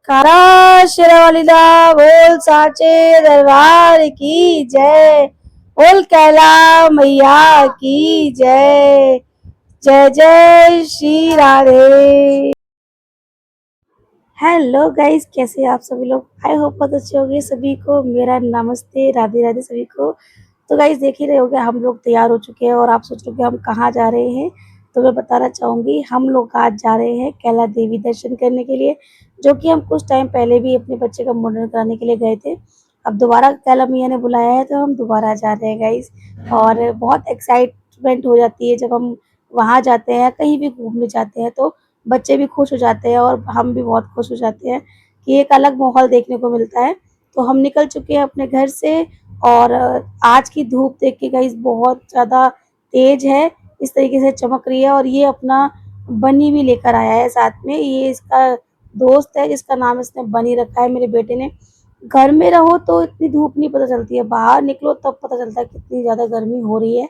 कारा शेरावाली दा बोल साचे दरबार की जय। बोल कैला मैया की जय। जय जय श्री राधे। हेलो गाइस, कैसे हैं आप सभी लोग। आई होप बहुत अच्छे होंगे सभी को। मेरा नमस्ते, राधे राधे सभी को। तो गाइस देख ही रहे होंगे, हम लोग तैयार हो चुके हैं और आप सोच रहे हो कि हम कहाँ जा रहे हैं। तो मैं बताना चाहूँगी, हम लोग आज जा रहे हैं कैला देवी दर्शन करने के लिए, जो कि हम कुछ टाइम पहले भी अपने बच्चे का मुंडन कराने के लिए गए थे। अब दोबारा कैला मैया ने बुलाया है तो हम दोबारा जा रहे हैं गाइस। और बहुत एक्साइटमेंट हो जाती है जब हम वहाँ जाते हैं, कहीं भी घूमने जाते हैं तो बच्चे भी खुश हो जाते हैं और हम भी बहुत खुश हो जाते हैं कि एक अलग माहौल देखने को मिलता है। तो हम निकल चुके हैं अपने घर से और आज की धूप देख के गाइस बहुत ज़्यादा तेज है, इस तरीके से चमक रही है। और ये अपना बनी भी लेकर आया है साथ में, ये इसका दोस्त है जिसका नाम इसने बनी रखा है मेरे बेटे ने। घर में रहो तो इतनी धूप नहीं पता चलती है, बाहर निकलो तब पता चलता है कितनी ज़्यादा गर्मी हो रही है।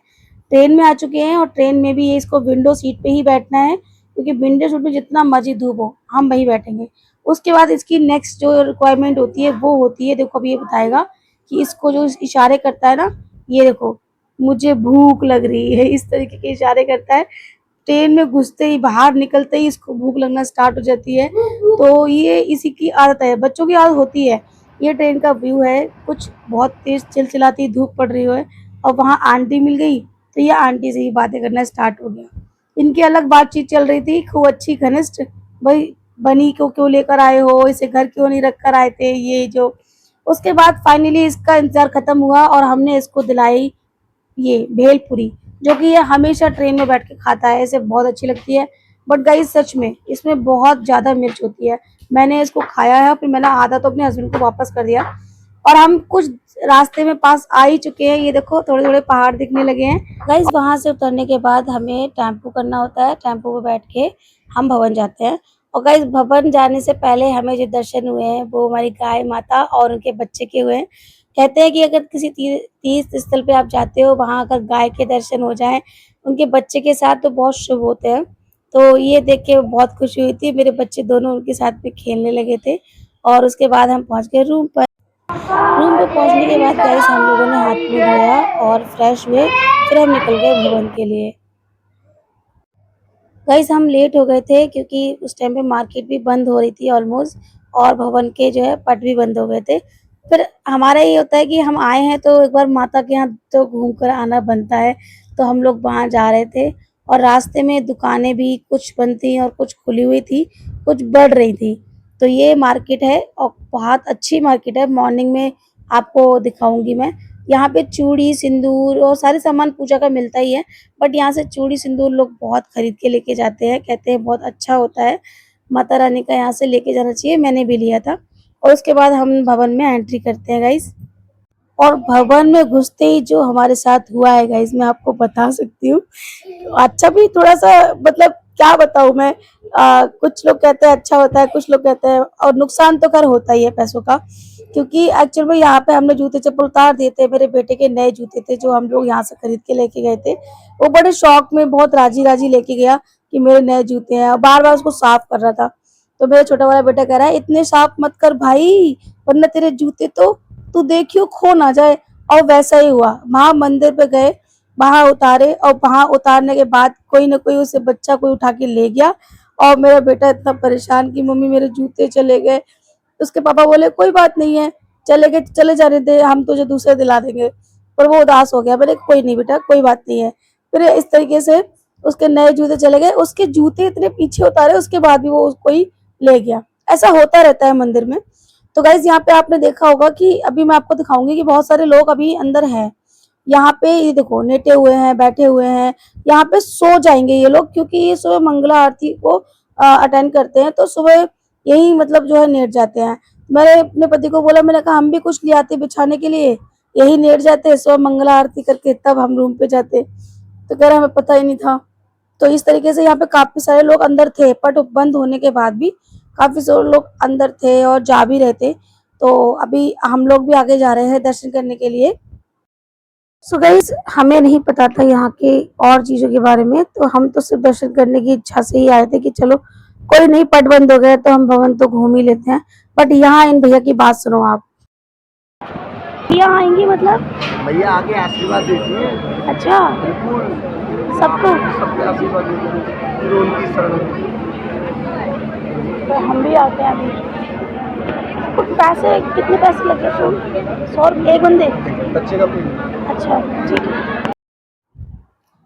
ट्रेन में आ चुके हैं और ट्रेन में भी ये इसको विंडो सीट पे ही बैठना है, क्योंकि विंडो सीट में जितना मर्जी धूप हो हम वहीं बैठेंगे। उसके बाद इसकी नेक्स्ट जो रिक्वायरमेंट होती है वो होती है, देखो अभी ये बताएगा कि इसको जो इशारे करता है ना, ये देखो मुझे भूख लग रही है, इस तरीके के इशारे करता है। ट्रेन में घुसते ही, बाहर निकलते ही इसको भूख लगना स्टार्ट हो जाती है। तो ये इसी की आदत है, बच्चों की आदत होती है। ये ट्रेन का व्यू है, कुछ बहुत तेज चिलचिलाती धूप पड़ रही है और वहाँ आंटी मिल गई तो ये आंटी से ही बातें करना स्टार्ट हो गया। इनकी अलग बातचीत चल रही थी, खूब अच्छी घनिष्ठ। भाई बनी को क्यों लेकर आए हो, इसे घर क्यों नहीं रख कर आए थे, ये जो। उसके बाद फाइनली इसका इंतजार खत्म हुआ और हमने इसको दिलाई ये भेलपुरी, जो कि ये हमेशा ट्रेन में बैठ के खाता है, इसे बहुत अच्छी लगती है। बट गाइस सच में इसमें बहुत ज़्यादा मिर्च होती है। मैंने इसको खाया है, फिर मैंने आधा तो अपने हस्बैंड को वापस कर दिया। और हम कुछ रास्ते में पास आ ही चुके हैं, ये देखो थोड़े थोड़े पहाड़ दिखने लगे हैं गाइस। वहां से उतरने के बाद हमें टेम्पू करना होता है, टेम्पू पे बैठ के हम भवन जाते हैं। और गाइस भवन जाने से पहले हमें जो दर्शन हुए हैं वो हमारी गाय माता और उनके बच्चे के हुए हैं। कहते हैं कि अगर किसी तीर्थ स्थल पे आप जाते हो, वहां अगर गाय के दर्शन हो जाएं उनके बच्चे के साथ तो बहुत शुभ होते हैं। तो ये देख के बहुत खुशी हुई थी, मेरे बच्चे दोनों उनके साथ में खेलने लगे थे। और उसके बाद हम पहुंच गए रूम पर। रूम पे पहुंचने के बाद गाइस हम लोगों ने हाथ मुंह धोया और फ्रेश हुए, फिर हम निकल गए भवन के लिए। गाइस हम लेट हो गए थे क्योंकि उस टाइम पे मार्केट भी बंद हो रही थी ऑलमोस्ट, और भवन के जो है पट भी बंद हो गए थे। फिर हमारा ये होता है कि हम आए हैं तो एक बार माता के यहाँ तो घूम कर आना बनता है। तो हम लोग वहाँ जा रहे थे और रास्ते में दुकानें भी कुछ बंद थी और कुछ खुली हुई थी, कुछ बढ़ रही थी। तो ये मार्केट है और बहुत अच्छी मार्केट है, मॉर्निंग में आपको दिखाऊंगी मैं। यहाँ पे चूड़ी सिंदूर और सारे सामान पूजा का मिलता ही है। बट यहाँ से चूड़ी सिंदूर लोग बहुत खरीद के लेके जाते हैं, कहते हैं बहुत अच्छा होता है, माता रानी का यहाँ से लेके जाना चाहिए, मैंने भी लिया था। और उसके बाद हम भवन में एंट्री करते हैं गाइस। और भवन में घुसते ही जो हमारे साथ हुआ है गाइस, मैं आपको बता सकती हूँ। अच्छा भी थोड़ा सा, मतलब क्या बताऊँ मैं। कुछ लोग कहते हैं अच्छा होता है, कुछ लोग कहते हैं, और नुकसान तो खैर होता ही है पैसों का। क्योंकि एक्चुअल में यहाँ पे हमने जूते चप्पल उतार दिए थे, मेरे बेटे के नए जूते थे जो हम लोग यहाँ से खरीद के लेके गए थे। वो बड़े शौक में बहुत राजी राजी लेके गया कि मेरे नए जूते हैं, और बार बार उसको साफ कर रहा था। तो मेरा छोटा वाला बेटा कह रहा है इतने साफ मत कर भाई, वरना तेरे जूते तो तू देखियो खो ना जाए। और वैसा ही हुआ, वहां मंदिर पे गए, वहां उतारे, और वहां उतारने के बाद कोई ना कोई उसे बच्चा कोई उठा के ले गया। और मेरा बेटा इतना परेशान कि मम्मी मेरे जूते चले गए। उसके पापा बोले कोई बात नहीं है, चले गए चले जाने दे, हम तुझे दूसरे दिला देंगे। पर वो उदास हो गया, मैंने कोई नहीं बेटा कोई बात नहीं है। फिर इस तरीके से उसके नए जूते चले गए, उसके जूते इतने पीछे उतारे उसके बाद भी वो उसको ही ले गया। ऐसा होता रहता है मंदिर में। तो गाइज यहाँ पे आपने देखा होगा कि अभी मैं आपको दिखाऊंगी कि बहुत सारे लोग अभी अंदर हैं। यहाँ पे ये देखो लेटे हुए हैं, बैठे हुए हैं, यहाँ पे सो जाएंगे ये लोग, क्योंकि ये सुबह मंगला आरती को अटेंड करते हैं तो सुबह यही मतलब जो है लेट जाते हैं। मैंने अपने पति को बोला, मैंने कहा हम भी कुछ ले आते बिछाने के लिए, यही लेट जाते सुबह मंगला आरती करके तब हम रूम पे जाते। तो कह रहा हमें पता ही नहीं था। तो इस तरीके से यहाँ पे काफी सारे लोग अंदर थे, पट बंद होने के बाद भी काफी सारे लोग अंदर थे और जा भी रहे थे। तो अभी हम लोग भी आगे जा रहे हैं दर्शन करने के लिए। सो गाइस हमें नहीं पता था यहाँ के और चीज़ों के बारे में, तो हम तो सिर्फ दर्शन करने की इच्छा से ही आए थे कि चलो कोई नहीं, पट बंद हो गया तो हम भवन तो घूम ही लेते हैं। बट यहाँ इन भैया की बात सुनो आप। यहाँ आएंगी मतलब? भैया आके आशीर्वाद देती है। अच्छा, बिल्कुल सबको? सबके आशीर्वाद देती है, फिर उनकी शरण में। तो हम भी आते हैं अभी। कुछ पैसे, कितने पैसे लगे थे? 100 रुपये एक बंदे? बच्चे का पेट। अच्छा, ठीक है।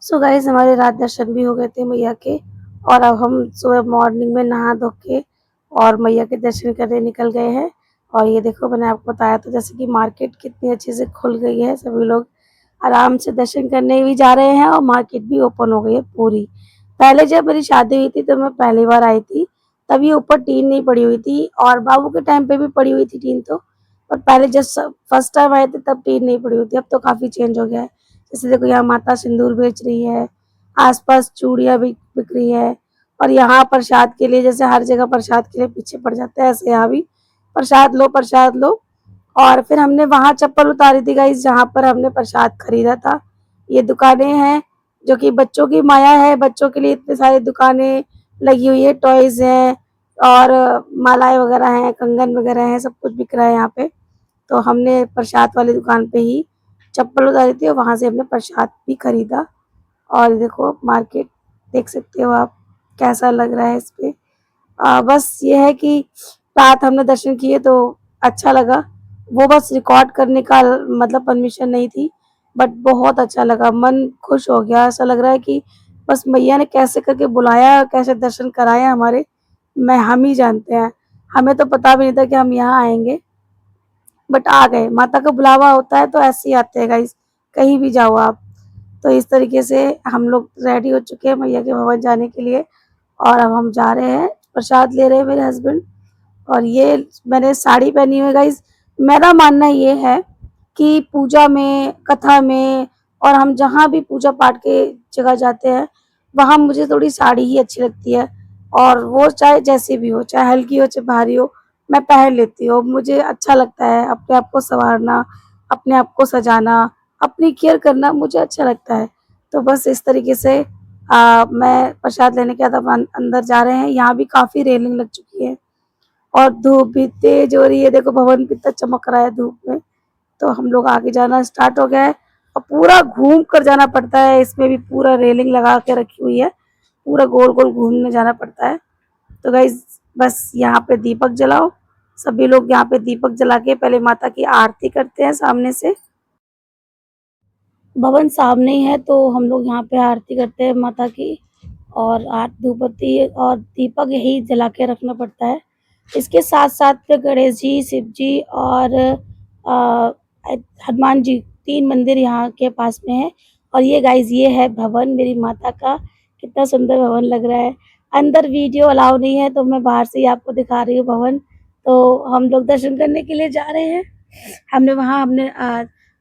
सो गाइस, हमारे रात दर्शन भी हो गए थे मैया के, और अब हम सुबह मॉर्निंग में नहा धो के और मैया के दर्शन करने निकल गए हैं। और ये देखो, मैंने आपको बताया तो जैसे कि मार्केट कितनी अच्छे से खुल गई है, सभी लोग आराम से दर्शन करने भी जा रहे हैं और मार्केट भी ओपन हो गई है पूरी। पहले जब मेरी शादी हुई थी तो मैं पहली बार आई थी, तभी ऊपर टीन नहीं पड़ी हुई थी, और बाबू के टाइम पे भी पड़ी हुई थी टीन तो, पर पहले जब फर्स्ट टाइम आए थे तब टीन नहीं पड़ी हुई थी। अब तो काफ़ी चेंज हो गया है। जैसे देखो, यहाँ माता सिंदूर बेच रही है, आसपास चूड़ियाँ भी बिक रही है, और यहाँ प्रसाद के लिए, जैसे हर जगह प्रसाद के लिए पीछे पड़ जाते हैं, ऐसे यहाँ भी प्रसाद लो प्रसाद लो। और फिर हमने वहाँ चप्पल उतारी थी गाइस, जहाँ पर हमने प्रसाद खरीदा था। ये दुकानें हैं जो कि बच्चों की माया है, बच्चों के लिए इतनी सारी दुकानें लगी हुई है, टॉयज हैं और मालाएं वगैरह हैं, कंगन वगैरह हैं, सब कुछ बिक रहा है यहाँ पे। तो हमने प्रसाद वाली दुकान पे ही चप्पल उतारी थी और वहाँ से हमने प्रसाद भी खरीदा। और देखो मार्केट देख सकते हो आप, कैसा लग रहा है इस पे। बस ये है कि रात हमने दर्शन किए तो अच्छा लगा। वो बस रिकॉर्ड करने का मतलब परमिशन नहीं थी, बट बहुत अच्छा लगा, मन खुश हो गया। ऐसा लग रहा है कि बस मैया ने कैसे करके बुलाया, कैसे दर्शन कराया हमारे, मैं हम ही जानते हैं। हमें तो पता भी नहीं था कि हम यहाँ आएंगे, बट आ गए। माता का बुलावा होता है तो ऐसे ही आते हैं गाइस, कहीं भी जाओ आप। तो इस तरीके से हम लोग रेडी हो चुके हैं मैया के भवन जाने के लिए, और अब हम जा रहे हैं, प्रसाद ले रहे हैं मेरे हस्बैंड। और ये मैंने साड़ी पहनी हुई है गाइस। मेरा मानना ये है कि पूजा में, कथा में, और हम जहाँ भी पूजा पाठ के जगह जाते हैं, वहाँ मुझे थोड़ी साड़ी ही अच्छी लगती है। और वो चाहे जैसी भी हो, चाहे हल्की हो चाहे भारी हो, मैं पहन लेती हूँ। मुझे अच्छा लगता है अपने आप को संवारना, अपने आप को सजाना, अपनी केयर करना मुझे अच्छा लगता है। तो बस इस तरीके से मैं प्रसाद लेने के बाद अब अंदर जा रहे हैं। यहाँ भी काफ़ी रेलिंग लग चुकी है और धूप भी तेज हो रही है। देखो भवन कितना चमक रहा है धूप में। तो हम लोग आगे जाना स्टार्ट हो गया है, और पूरा घूम कर जाना पड़ता है। इसमें भी पूरा रेलिंग लगा के रखी हुई है, पूरा गोल गोल घूमने जाना पड़ता है। तो गाइज, बस यहाँ पे दीपक जलाओ। सभी लोग यहाँ पे दीपक जला के पहले माता की आरती करते हैं सामने से। भवन सामने ही है तो हम लोग यहाँ पे आरती करते हैं माता की, और धूप बत्ती और दीपक यही जला के रखना पड़ता है। इसके साथ साथ में गणेश जी, शिव जी और हनुमान जी, 3 मंदिर यहाँ के पास में है। और ये गाइज, ये है भवन मेरी माता का। कितना सुंदर भवन लग रहा है। अंदर वीडियो अलाउ नहीं है तो मैं बाहर से ही आपको दिखा रही हूँ भवन। तो हम लोग दर्शन करने के लिए जा रहे हैं। हमने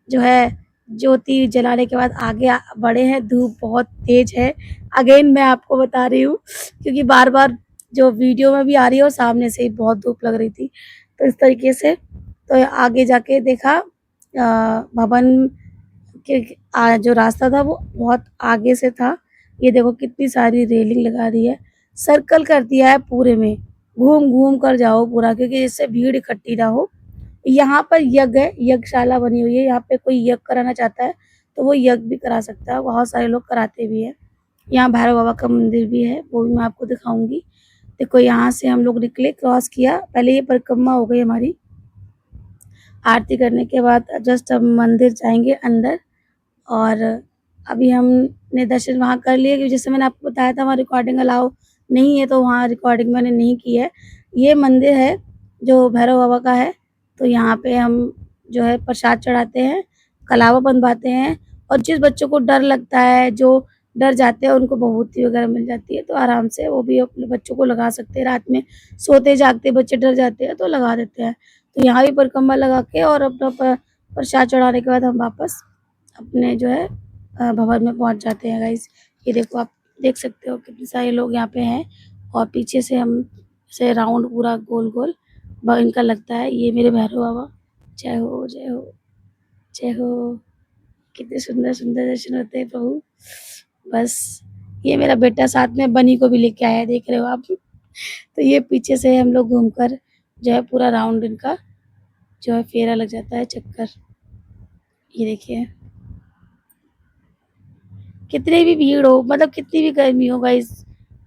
जो है ज्योति जलाने के बाद आगे बढ़े हैं। धूप बहुत तेज है, अगेन मैं आपको बता रही हूँ, क्योंकि बार बार जो वीडियो में भी आ रही है और सामने से ही बहुत धूप लग रही थी। तो इस तरीके से तो आगे जाके देखा भवन के जो रास्ता था वो बहुत आगे से था। ये देखो कितनी सारी रेलिंग लगा दी है, सर्कल कर दिया है पूरे में, घूम घूम कर जाओ पूरा, क्योंकि जिससे भीड़ इकट्ठी ना हो। यहाँ पर यज्ञ है, यज्ञशाला बनी हुई है। यहाँ पे कोई यज्ञ कराना चाहता है तो वो यज्ञ भी करा सकता है, बहुत सारे लोग कराते भी हैं। यहाँ भैरव बाबा का मंदिर भी है, वो भी मैं आपको दिखाऊंगी। देखो यहाँ से हम लोग निकले, क्रॉस किया, पहले ये परिक्रमा हो गई हमारी। आरती करने के बाद जस्ट हम मंदिर जाएंगे अंदर। और अभी हमने दर्शन वहाँ कर लिए, क्योंकि जैसे मैंने आपको बताया था वहाँ रिकॉर्डिंग अलाउ नहीं है, तो वहाँ रिकॉर्डिंग मैंने नहीं की है। ये मंदिर है जो भैरव बाबा का है। तो यहाँ पे हम जो है प्रसाद चढ़ाते हैं, कलावा बनवाते हैं, और जिस बच्चों को डर लगता है, जो डर जाते हैं, उनको भभूति वगैरह मिल जाती है, तो आराम से वो भी अपने बच्चों को लगा सकते हैं। रात में सोते जागते बच्चे डर जाते हैं तो लगा देते हैं। तो यहाँ भी परिक्रमा लगा के और अपना प्रसाद चढ़ाने के बाद हम वापस अपने जो है भवन में पहुंच जाते हैं गाइस। ये देखो, आप देख सकते हो कितने सारे लोग यहाँ पे हैं, और पीछे से हम से राउंड पूरा गोल गोल इनका लगता है। ये मेरे भैरव बाबा, जय हो जय हो जय हो। कितने सुंदर सुंदर दर्शन होते हैं प्रभु। बस ये मेरा बेटा साथ में बनी को भी लेके आया है, देख रहे हो आप। तो ये पीछे से हम लोग घूमकर जो है पूरा राउंड इनका जो है फेरा लग जाता है, चक्कर। ये देखिए कितनी भी भीड़ हो, मतलब कितनी भी गर्मी हो गाइस,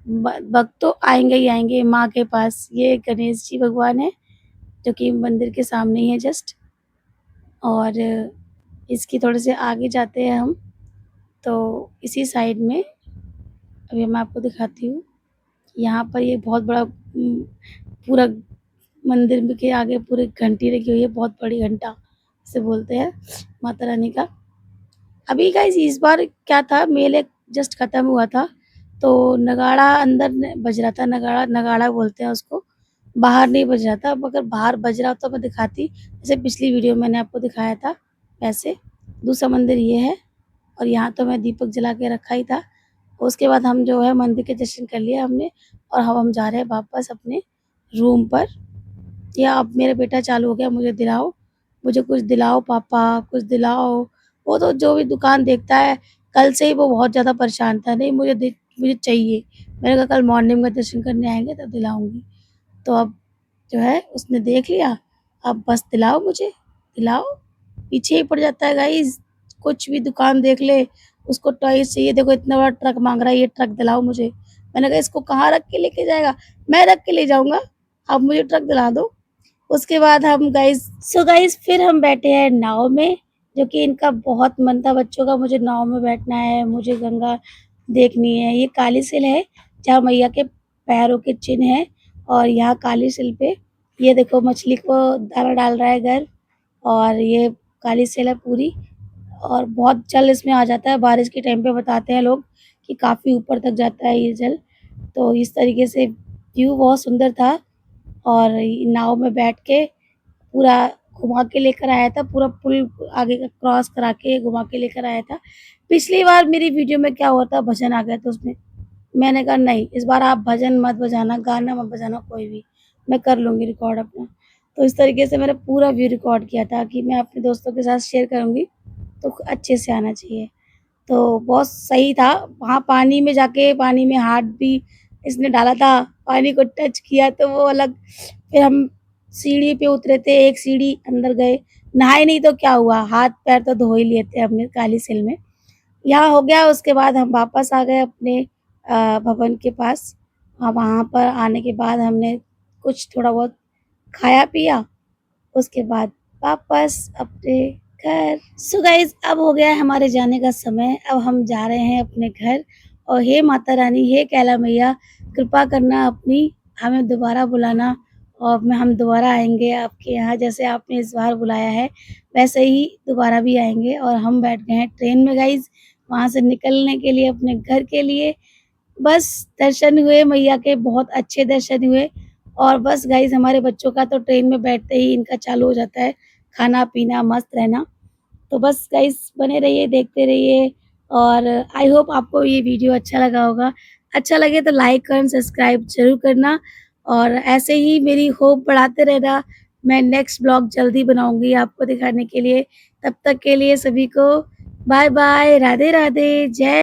भक्त तो आएंगे ही आएंगे माँ के पास। ये गणेश जी भगवान है जो कि मंदिर के सामने ही है जस्ट। और इसकी थोड़े से आगे जाते हैं हम, तो इसी साइड में अभी मैं आपको दिखाती हूँ। यहाँ पर ये बहुत बड़ा पूरा मंदिर में के आगे पूरी घंटी रखी हुई है, बहुत बड़ी घंटा जिसे बोलते हैं माता रानी का। अभी गाइस इस बार क्या था, मेले जस्ट खत्म हुआ था, तो नगाड़ा अंदर बज रहा था। नगाड़ा नगाड़ा बोलते हैं उसको, बाहर नहीं बज रहा था। अब अगर बाहर बज रहा तो मैं दिखाती, जैसे पिछली वीडियो में मैंने आपको दिखाया था वैसे। दूसरा मंदिर ये है, और यहाँ तो मैं दीपक जला के रखा ही था। उसके बाद हम जो है मंदिर के दर्शन कर लिया हमने, और अब हम जा रहे हैं वापस अपने रूम पर। या अब मेरा बेटा चालू हो गया, मुझे दिलाओ, मुझे कुछ दिलाओ पापा, कुछ दिलाओ। वो तो जो भी दुकान देखता है, कल से ही वो बहुत ज़्यादा परेशान था, नहीं मुझे चाहिए। मैंने कहा कल मॉर्निंग में दर्शन करने आएँगे तब दिलाऊँगी। तो अब जो है उसने देख लिया, अब बस दिलाओ मुझे, दिलाओ। पीछे ही पड़ जाता है गाइस, कुछ भी दुकान देख ले उसको टॉयज़ चाहिए। देखो इतना बड़ा ट्रक माँग रहा है, ये ट्रक दिलाओ मुझे। मैंने कहा इसको कहाँ रख के लेके जाएगा? मैं रख के ले जाऊँगा, आप मुझे ट्रक दिला दो। उसके बाद हम गाइस फिर हम बैठे हैं नाव में, जो कि इनका बहुत मन था बच्चों का, मुझे नाव में बैठना है, मुझे गंगा देखनी है। ये काली सिल है जहाँ मैया के पैरों के चिन्ह हैं, और यहाँ काली सिल पे ये देखो मछली को दाना डाल रहा है घर, और ये काली सिल है पूरी, और बहुत जल इसमें आ जाता है। बारिश के टाइम पे बताते हैं लोग कि काफ़ी ऊपर तक जाता है ये जल। तो इस तरीके से व्यू बहुत सुंदर था, और नाव में बैठ के पूरा घुमा के लेकर आया था, पूरा पुल आगे का क्रॉस करा के घुमा के लेकर आया था। पिछली बार मेरी वीडियो में क्या हुआ था, भजन आ गया था उसमें। मैंने कहा नहीं, इस बार आप भजन मत बजाना, गाना मत बजाना कोई भी, मैं कर लूँगी रिकॉर्ड अपना। तो इस तरीके से मैंने पूरा व्यू रिकॉर्ड किया था कि मैं अपने दोस्तों के साथ शेयर करूँगी, तो अच्छे से आना चाहिए। तो बहुत सही था। वहाँ पानी में जाके पानी में हाथ भी इसने डाला था, पानी को टच किया तो वो अलग। फिर हम सीढ़ी पे उतरे थे, एक सीढ़ी अंदर गए, नहाए नहीं तो क्या हुआ, हाथ-पैर तो धो ही लिए थे हमने काली सिल में। यहाँ हो गया, उसके बाद हम वापस आ गए अपने भवन के पास। वहाँ पर आने के बाद हमने कुछ थोड़ा बहुत खाया-पिया, उसके बाद वापस अपने घर। सो गाइज़ अब हो गया है हमारे जाने का समय, अब हम जा रहे हैं अपने घर। और हे माता रानी, हे कैला मैया, कृपा करना अपनी, हमें दोबारा बुलाना, और मैं हम दोबारा आएँगे आपके यहाँ, जैसे आपने इस बार बुलाया है वैसे ही दोबारा भी आएँगे। और हम बैठ गए हैं ट्रेन में गाइज़, वहाँ से निकलने के लिए अपने घर के लिए। बस दर्शन हुए मैया के, बहुत अच्छे दर्शन हुए। और बस गाइज़ हमारे बच्चों का तो ट्रेन में बैठते ही इनका चालू हो जाता है खाना-पीना, मस्त रहना। तो बस गाइज़ बने रहिए, देखते रहिए, और आई होप आपको ये वीडियो अच्छा लगा होगा। अच्छा लगे तो लाइक एंड सब्सक्राइब ज़रूर करना, और ऐसे ही मेरी होप बढ़ाते रहना। मैं नेक्स्ट ब्लॉग जल्दी बनाऊँगी आपको दिखाने के लिए। तब तक के लिए सभी को बाय बाय, राधे राधे, जय